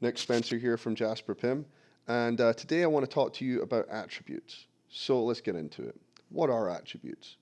Nick Spencer here from Jasper PIM, and today I want to talk to you about attributes. So let's get into it. What are attributes?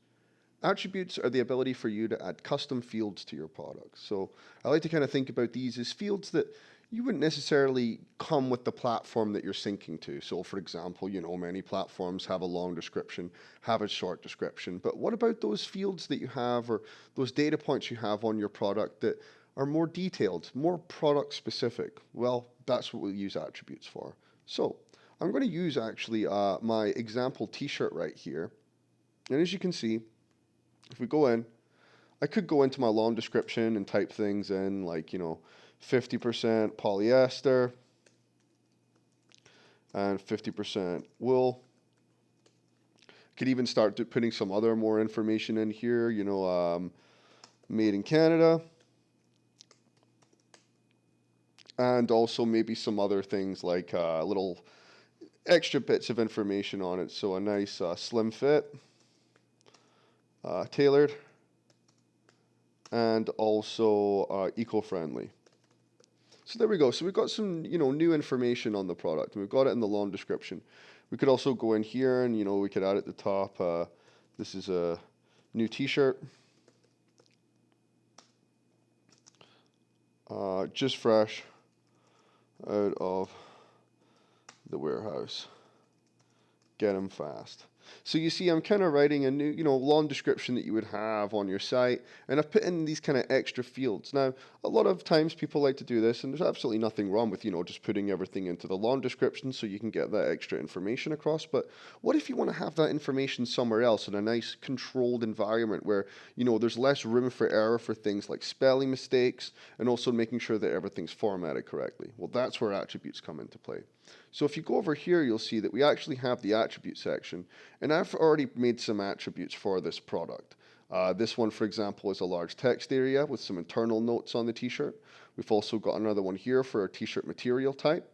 Attributes are the ability for you to add custom fields to your product. So I like to kind of think about these as fields that you wouldn't necessarily come with the platform that you're syncing to. So for example, many platforms have a long description, have a short description, but what about those fields that you have or those data points you have on your product that are more detailed, more product specific? Well, that's what we'll use attributes for. So I'm going to use actually my example t-shirt right here. And as you can see, if we go in, I could go into my long description and type things in like, 50% polyester and 50% wool. Could even start putting some other more information in here, made in Canada. And also maybe some other things like little extra bits of information on it. So a nice slim fit, tailored, and also eco-friendly. So there we go. So we've got some, new information on the product. We've got it in the long description. We could also go in here and, we could add at the top, this is a new t-shirt. Just fresh out of the warehouse. Get them fast. So you see, I'm kind of writing a new, long description that you would have on your site, and I've put in these kind of extra fields. Now, a lot of times people like to do this, and there's absolutely nothing wrong with, just putting everything into the long description so you can get that extra information across. But what if you want to have that information somewhere else in a nice controlled environment where, there's less room for error for things like spelling mistakes and also making sure that everything's formatted correctly? Well, that's where attributes come into play. So if you go over here, you'll see that we actually have the attribute section, and I've already made some attributes for this product. This one, for example, is a large text area with some internal notes on the t-shirt. We've also got another one here for our t-shirt material type,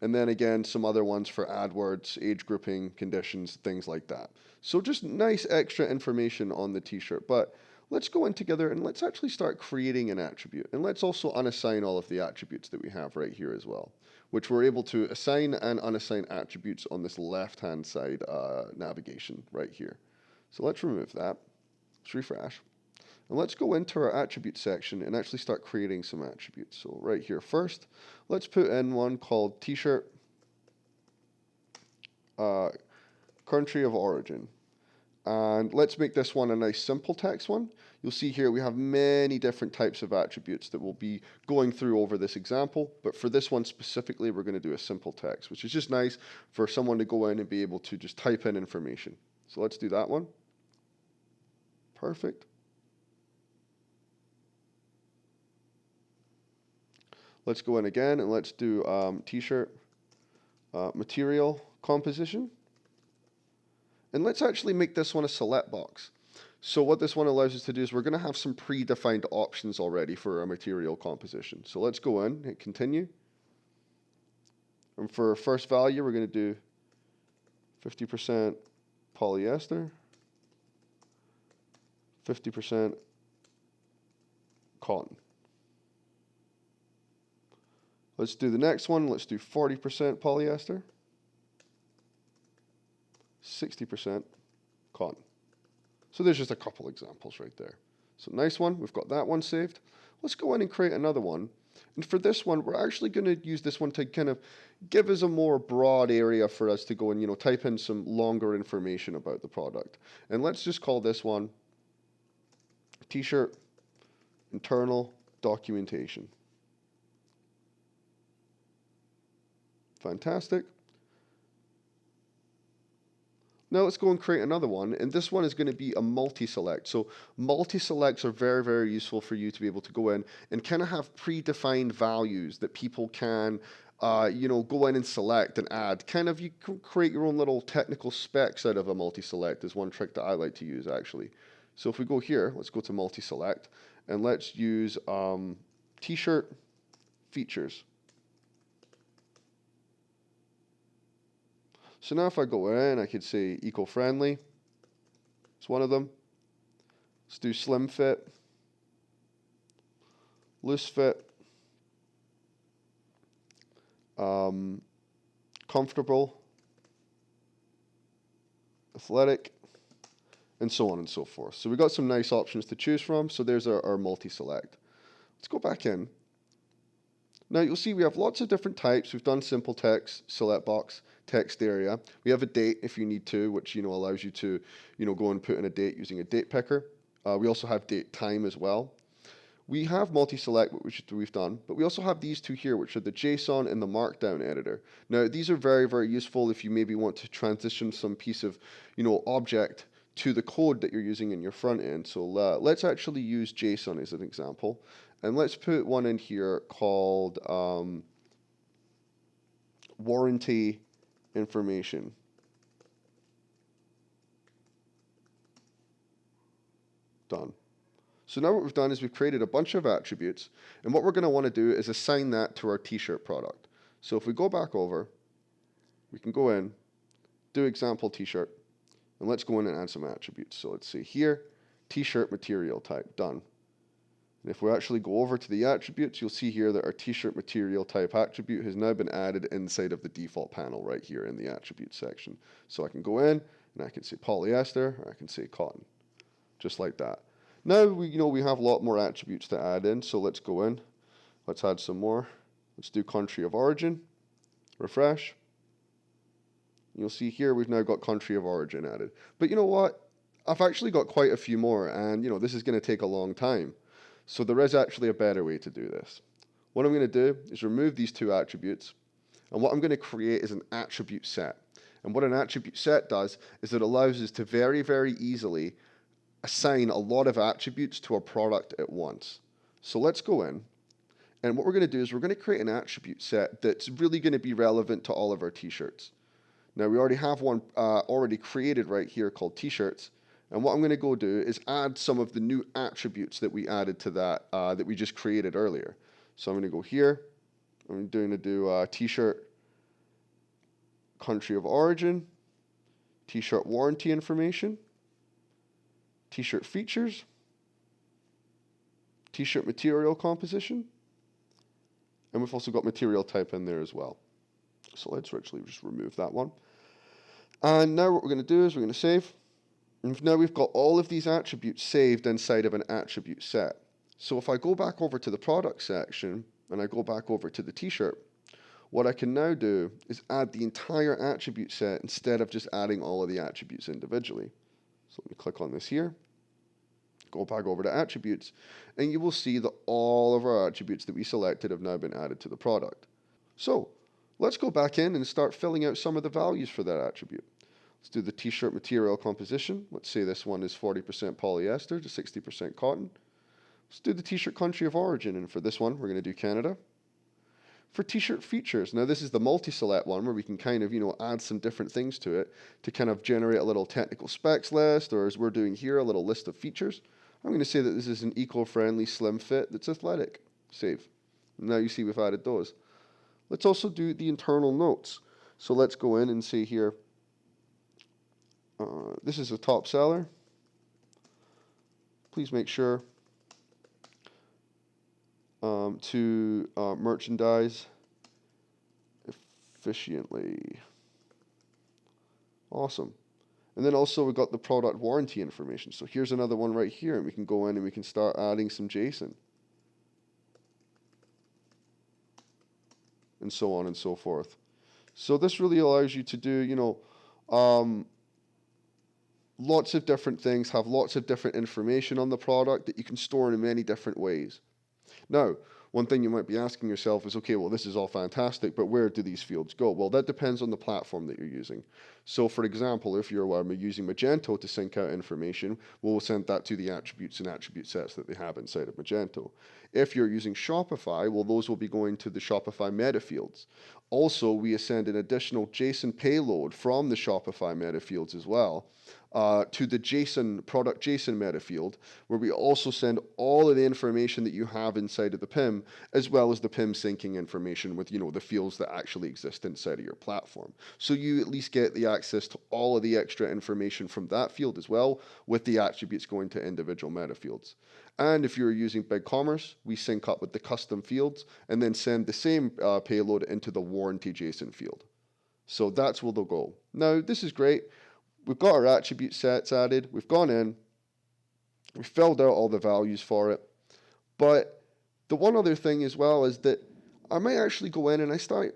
and then again, some other ones for AdWords, age grouping, conditions, things like that. So just nice extra information on the t-shirt. But let's go in together and let's actually start creating an attribute. And let's also unassign all of the attributes that we have right here as well, which we're able to assign and unassign attributes on this left-hand side navigation right here. So let's remove that. Let's refresh. And let's go into our attribute section and actually start creating some attributes. So right here first, let's put in one called t-shirt country of origin. And let's make this one a nice simple text one. You'll see here we have many different types of attributes that we'll be going through over this example. But for this one specifically, we're going to do a simple text, which is just nice for someone to go in and be able to just type in information. So let's do that one. Perfect. Let's go in again and let's do t-shirt material composition. And let's actually make this one a select box. So what this one allows us to do is we're going to have some predefined options already for our material composition. So let's go in, hit continue. And for our first value, we're going to do 50% polyester, 50% cotton. Let's do the next one. Let's do 40% polyester, 60% cotton. So there's just a couple examples right there. So nice one. We've got that one saved. Let's go in and create another one. And for this one, we're actually going to use this one to kind of give us a more broad area for us to go and, type in some longer information about the product. And let's just call this one t-shirt internal documentation. Fantastic. Now let's go and create another one, and this one is going to be a multi-select. So multi-selects are very, very useful for you to be able to go in and kind of have predefined values that people can, go in and select and add. Kind of you can create your own little technical specs out of a multi-select is one trick that I like to use actually. So if we go here, let's go to multi-select, and let's use t-shirt features. So now if I go in, I could say eco-friendly. It's one of them. Let's do slim fit, loose fit, comfortable, athletic, and so on and so forth. So we've got some nice options to choose from. So there's our multi-select. Let's go back in. Now you'll see we have lots of different types. We've done simple text, select box, text area. We have a date if you need to, which allows you to go and put in a date using a date picker. We also have date time as well. We have multi-select, which we've done, but we also have these two here, which are the JSON and the Markdown editor. Now these are very, very useful if you maybe want to transition some piece of object to the code that you're using in your front end. So let's actually use JSON as an example. And let's put one in here called warranty information. Done. So now what we've done is we've created a bunch of attributes, and what we're going to want to do is assign that to our t-shirt product. So if we go back over, we can go in, do example t-shirt, and let's go in and add some attributes. So let's see here, t-shirt material type, done. And if we actually go over to the attributes, you'll see here that our t-shirt material type attribute has now been added inside of the default panel right here in the attributes section. So I can go in and I can say polyester, or I can say cotton, just like that. Now we have a lot more attributes to add in, so let's go in. Let's add some more. Let's do country of origin, refresh. You'll see here we've now got country of origin added. But you know what? I've actually got quite a few more, and this is going to take a long time. So there is actually a better way to do this. What I'm going to do is remove these two attributes, and what I'm going to create is an attribute set. And what an attribute set does is it allows us to very, very easily assign a lot of attributes to a product at once. So let's go in, and what we're going to do is we're going to create an attribute set that's really going to be relevant to all of our t-shirts. Now we already have one already created right here called t-shirts. And what I'm going to go do is add some of the new attributes that we added to that that we just created earlier. So I'm going to go here. I'm going to do t-shirt country of origin, t-shirt warranty information, t-shirt features, t-shirt material composition, and we've also got material type in there as well. So let's actually just remove that one. And now what we're going to do is we're going to save. And now we've got all of these attributes saved inside of an attribute set. So if I go back over to the product section and I go back over to the t-shirt, what I can now do is add the entire attribute set instead of just adding all of the attributes individually. So let me click on this here, go back over to attributes, and you will see that all of our attributes that we selected have now been added to the product. So let's go back in and start filling out some of the values for that attribute. Let's do the t-shirt material composition. Let's say this one is 40% polyester to 60% cotton. Let's do the t-shirt country of origin, and for this one, we're going to do Canada. For t-shirt features, now this is the multi-select one where we can kind of, add some different things to it to kind of generate a little technical specs list, or as we're doing here, a little list of features. I'm going to say that this is an eco-friendly slim fit that's athletic. Save. Now you see we've added those. Let's also do the internal notes. So let's go in and say here, this is a top seller. Please make sure to merchandise efficiently. Awesome. And then also we've got the product warranty information. So here's another one right here, and we can go in and we can start adding some JSON. And so on and so forth. So this really allows you to do, lots of different things, have lots of different information on the product that you can store in many different ways. Now, one thing you might be asking yourself is, okay, well, this is all fantastic, but where do these fields go? Well, that depends on the platform that you're using. So, for example, if you're using Magento to sync out information, we'll send that to the attributes and attribute sets that they have inside of Magento. If you're using Shopify, well, those will be going to the Shopify meta fields. Also, we send an additional JSON payload from the Shopify meta fields as well to the product JSON meta field, where we also send all of the information that you have inside of the PIM, as well as the PIM syncing information with the fields that actually exist inside of your platform. So you at least get the access to all of the extra information from that field as well, with the attributes going to individual meta fields. And if you're using BigCommerce, we sync up with the custom fields and then send the same payload into the warranty JSON field. So that's where they'll go. Now, this is great. We've got our attribute sets added. We've gone in. We filled out all the values for it. But the one other thing as well is that I might actually go in and I start,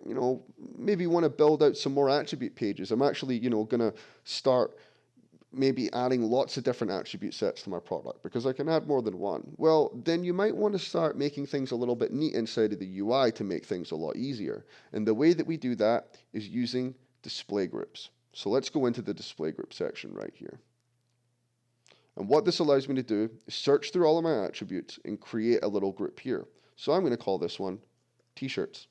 maybe want to build out some more attribute pages. I'm actually, going to start maybe adding lots of different attribute sets to my product because I can add more than one. Well, then you might want to start making things a little bit neat inside of the UI to make things a lot easier. And the way that we do that is using display groups. So let's go into the display group section right here. And what this allows me to do is search through all of my attributes and create a little group here. So I'm going to call this one T-shirts.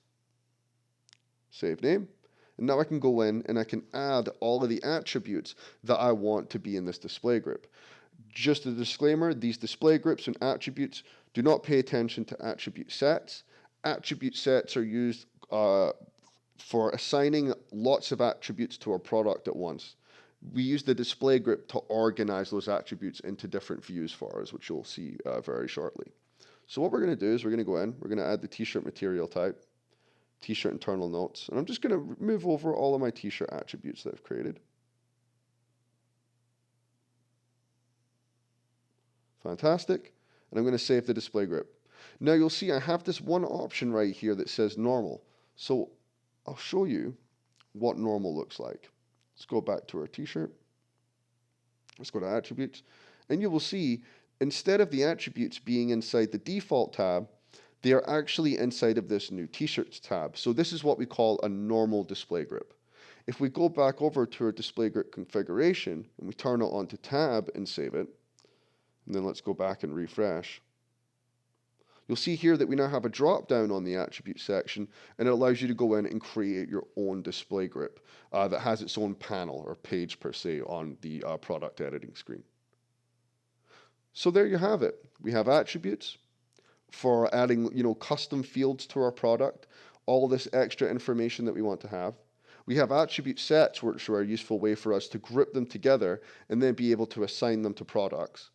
Save name. And now I can go in and I can add all of the attributes that I want to be in this display group. Just a disclaimer, these display groups and attributes do not pay attention to attribute sets. Attribute sets are used for assigning lots of attributes to a product at once. We use the display group to organize those attributes into different views for us, which you'll see very shortly. So what we're going to do is we're going to go in, we're going to add the t-shirt material type, t-shirt internal notes, and I'm just going to move over all of my t-shirt attributes that I've created. Fantastic. And I'm going to save the display group. Now you'll see I have this one option right here that says normal. So I'll show you what normal looks like. Let's go back to our t-shirt. Let's go to attributes. And you will see instead of the attributes being inside the default tab, they are actually inside of this new t-shirts tab. So this is what we call a normal display group. If we go back over to our display group configuration and we turn it on to tab and save it, and then let's go back and refresh, you'll see here that we now have a drop down on the attribute section, and it allows you to go in and create your own display group that has its own panel or page per se on the product editing screen. So there you have it. We have attributes for adding, custom fields to our product, all this extra information that we want to have. We have attribute sets, which are a useful way for us to group them together and then be able to assign them to products.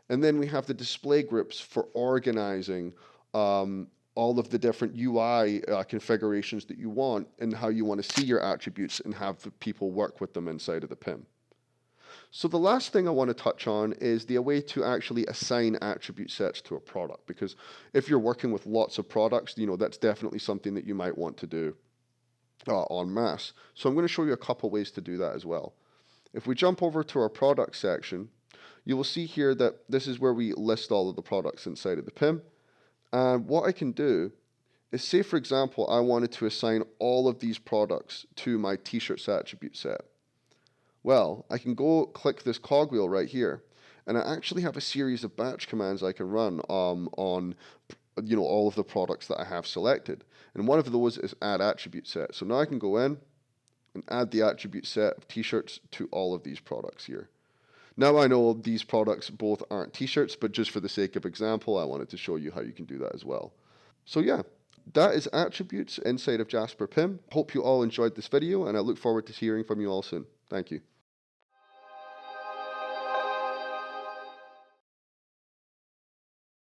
And then we have the display groups for organizing all of the different UI configurations that you want and how you want to see your attributes and have the people work with them inside of the PIM. So the last thing I want to touch on is the way to actually assign attribute sets to a product, because if you're working with lots of products, that's definitely something that you might want to do en masse. So I'm going to show you a couple ways to do that as well. If we jump over to our product section, you will see here that this is where we list all of the products inside of the PIM. And what I can do is, say for example, I wanted to assign all of these products to my t-shirts attribute set. Well, I can go click this cogwheel right here, and I actually have a series of batch commands I can run on all of the products that I have selected. And one of those is add attribute set. So now I can go in and add the attribute set of t-shirts to all of these products here. Now I know these products both aren't t-shirts, but just for the sake of example, I wanted to show you how you can do that as well. So yeah, that is attributes inside of Jasper PIM. Hope you all enjoyed this video, and I look forward to hearing from you all soon. Thank you.